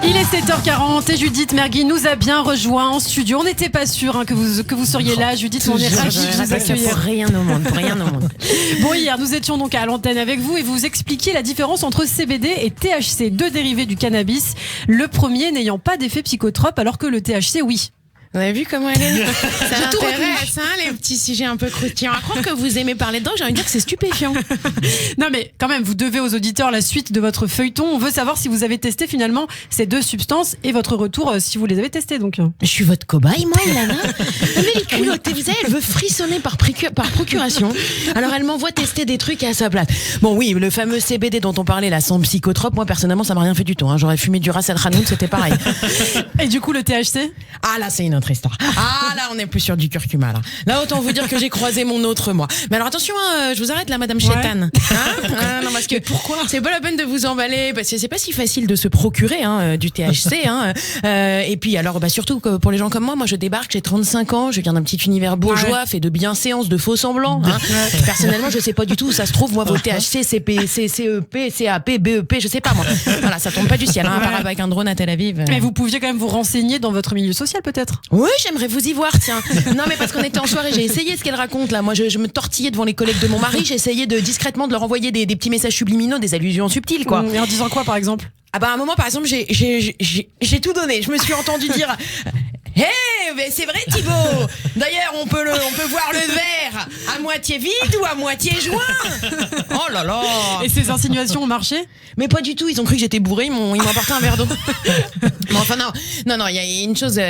Il est 7h40 et Judith Mergui nous a bien rejoint en studio. On n'était pas sûr que vous seriez là, Judith. On est ravis de vous accueillir. Pour rien au monde. Bon, hier, nous étions donc à l'antenne avec vous et vous expliquiez la différence entre CBD et THC, deux dérivés du cannabis. Le premier n'ayant pas d'effet psychotrope alors que le THC, oui. Vous avez vu comment elle est? Ça m'intéresse, les petits sujets un peu croustillants. À croire que vous aimez parler dedans, j'ai envie de dire que c'est stupéfiant. Non mais quand même, vous devez aux auditeurs la suite de votre feuilleton. On veut savoir si vous avez testé finalement ces deux substances et votre retour si vous les avez testées. Donc. Je suis votre cobaye, moi, Ilana. Mais les culottes, vous savez, elle veut frissonner par procuration. Alors elle m'envoie tester des trucs à sa place. Bon oui, le fameux CBD dont on parlait là, sans psychotrope, moi personnellement ça m'a rien fait du tout. J'aurais fumé du Ras El Khanoun, c'était pareil. Et du coup le THC? Ah là c'est une autre histoire. Ah là on est plus sur du curcuma là. Là autant vous dire que j'ai croisé mon autre moi. Mais alors attention, je vous arrête là Madame Chétane. Non parce que pourquoi c'est pas la peine de vous emballer parce que c'est pas si facile de se procurer du THC. Et puis alors surtout que pour les gens comme moi je débarque, j'ai 35 ans, je viens d'un petit univers bourgeois, fait de bienséances, de faux semblants. Personnellement je sais pas du tout où ça se trouve moi vos THC, CP, CEP, CAP, BEP, je sais pas moi. Voilà, ça tombe pas du ciel, à part avec un drone à Tel Aviv. Mais vous pouviez quand même vous renseigner dans votre milieu social peut-être. Oui, j'aimerais vous y voir, tiens. Non, mais parce qu'on était en soirée, j'ai essayé ce qu'elle raconte là. Moi, je me tortillais devant les collègues de mon mari, j'essayais discrètement de leur envoyer des petits messages subliminaux, des allusions subtiles, quoi. Et en disant quoi, par exemple? Ah bah à un moment, par exemple, j'ai tout donné. Je me suis entendu dire. Mais c'est vrai Thibaut. D'ailleurs on peut voir le verre à moitié vide ou à moitié joint. Oh là là. Et ces insinuations ont marché? Mais pas du tout, ils ont cru que j'étais bourré, ils m'ont apporté un verre d'eau. Bon, enfin non, il y a une chose qui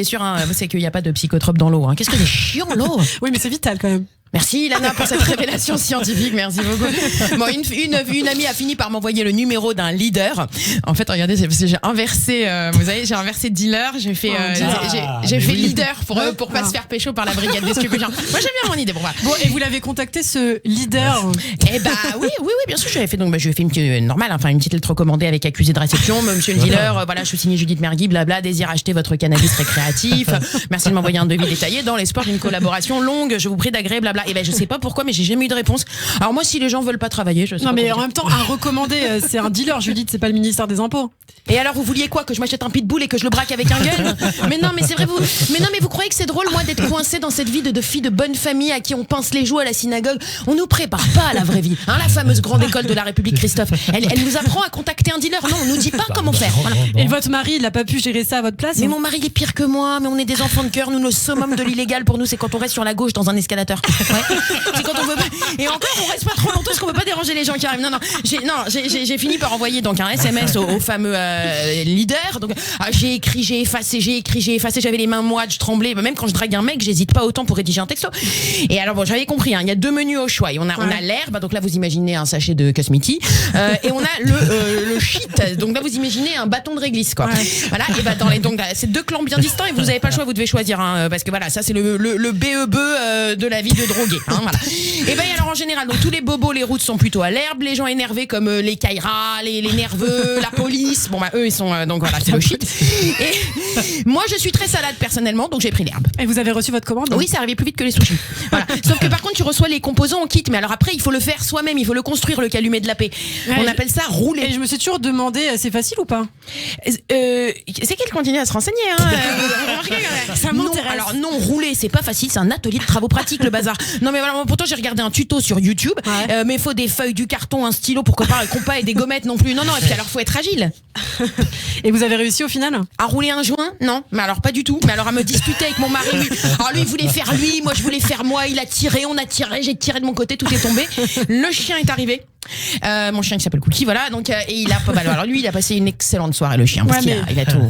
est sûre, c'est qu'il n'y a pas de psychotrope dans l'eau. Qu'est-ce que c'est chiant l'eau. Oui mais c'est vital quand même. Merci Ilana pour cette révélation scientifique, merci beaucoup. Bon, une amie a fini par m'envoyer le numéro d'un leader. En fait, regardez, c'est parce que j'ai inversé, vous savez, j'ai inversé dealer, j'ai fait leader pour pas se faire pécho par la brigade des stupéfiants. Moi j'aime bien mon idée, bon voilà. Bon, et vous l'avez contacté ce leader? Eh bah oui, bien sûr, je l'avais fait. Donc je lui ai fait une petite lettre recommandée avec accusé de réception. Monsieur le dealer, voilà, je suis signé Judith Mergui, blabla, désire acheter votre cannabis récréatif. Merci de m'envoyer un devis détaillé dans l'espoir d'une collaboration longue. Je vous prie d'agréer, blabla. Et ben je sais pas pourquoi, mais j'ai jamais eu de réponse. Alors moi, si les gens veulent pas travailler, je sais pas. Non mais en même temps, un recommandé, c'est un dealer, Judith, c'est pas le ministère des Impôts. Et alors vous vouliez quoi, que je m'achète un pitbull et que je le braque avec un gun? Mais non, mais c'est vrai mais vous croyez que c'est drôle moi d'être coincée dans cette vie de fille de bonne famille à qui on pince les joues à la synagogue? On nous prépare pas à la vraie vie. La fameuse grande école de la République Christophe. Elle nous apprend à contacter un dealer. Non, on nous dit pas comment faire. Voilà. Et votre mari, il a pas pu gérer ça à votre place? Mais mon mari il est pire que moi, mais on est des enfants de cœur. Nous, le summum de l'illégal pour nous, c'est quand on reste sur la gauche dans un escalator. Ouais. C'est quand on veut pas. Et encore, on reste pas trop longtemps parce qu'on veut pas déranger les gens qui arrivent. J'ai fini par envoyer donc un SMS au fameux leader. Donc j'ai écrit, j'ai effacé. J'avais les mains moites, je tremblais. Même quand je drague un mec, j'hésite pas autant pour rédiger un texto. Et alors bon, j'avais compris. Il y a deux menus au choix. Et on a l'herbe. Donc là, vous imaginez un sachet de Cosmiti. Et on a le shit. Donc là, vous imaginez un bâton de réglisse, quoi. Ouais. Voilà. Et bah donc c'est deux clans bien distincts. Et vous avez pas le choix. Vous devez choisir. Parce que voilà, ça c'est le BEB de la vie de drogué. Voilà. Et ben alors en général, donc tous les bobos, les routes sont plutôt à l'herbe, les gens énervés comme les Kairas, les nerveux, la police. Bon eux ils sont donc voilà, c'est le shit. Et moi je suis très salade personnellement, donc j'ai pris l'herbe. Et vous avez reçu votre commande? Oui, ça arrivait plus vite que les sushis. Voilà. Sauf que par contre tu reçois les composants en kit, mais alors après il faut le faire soi-même, il faut le construire, le calumet de la paix. On appelle ça rouler. Et je me suis toujours demandé, c'est facile ou pas? C'est qu'elle continue à se renseigner. Ça m'intéresse. Non, alors non, rouler c'est pas facile, c'est un atelier de travaux pratiques le bazar. Non mais voilà, pourtant j'ai regardé un tuto sur YouTube, mais il faut des feuilles, du carton, un stylo, pourquoi pas un compas et des gommettes non plus. Non, et puis alors faut être agile. Et vous avez réussi au final? À rouler un joint? Non, mais alors pas du tout. Mais alors à me disputer avec mon mari. Alors lui il voulait faire lui, moi je voulais faire moi, il a tiré, on a tiré, j'ai tiré de mon côté, tout est tombé. Le chien est arrivé. Mon chien qui s'appelle Cookie, voilà, donc et il a pas mal. Alors lui il a passé une excellente soirée, le chien, parce il a tout.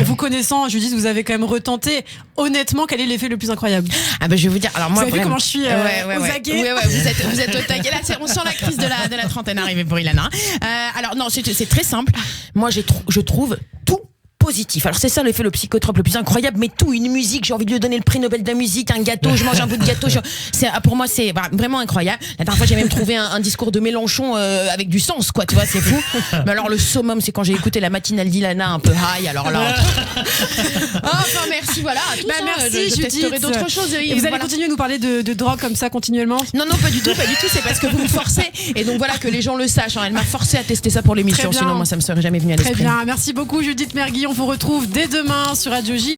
Vous connaissant, je dis, vous avez quand même retenté. Honnêtement, quel est l'effet le plus incroyable? Ah ben je vais vous dire, alors moi vous avez vu comment je suis aux aguets. Vous êtes au taquet là, on sent la crise de la trentaine arriver pour Ilana. Alors non, c'est très simple. Moi je trouve tout positif. Alors c'est ça l'effet le psychotrope le plus incroyable, mais tout, une musique, j'ai envie de lui donner le prix Nobel de la musique, un gâteau, je mange un bout de gâteau. Pour moi c'est vraiment incroyable. La dernière fois j'ai même trouvé un discours de Mélenchon avec du sens, quoi, tu vois, c'est fou. Mais alors le summum, c'est quand j'ai écouté la matinale d'Ilana un peu high, alors là. Enfin merci, voilà. À tous, merci, je testerai d'autres choses. Et vous allez continuer à nous parler de drogue comme ça continuellement? Non, pas du tout, c'est parce que vous me forcez. Et donc voilà, que les gens le sachent. Elle m'a forcé à tester ça pour l'émission, sinon moi ça me serait jamais venu à l'esprit. Très bien, merci beaucoup Judith Mergui. On vous retrouve dès demain sur Radio J.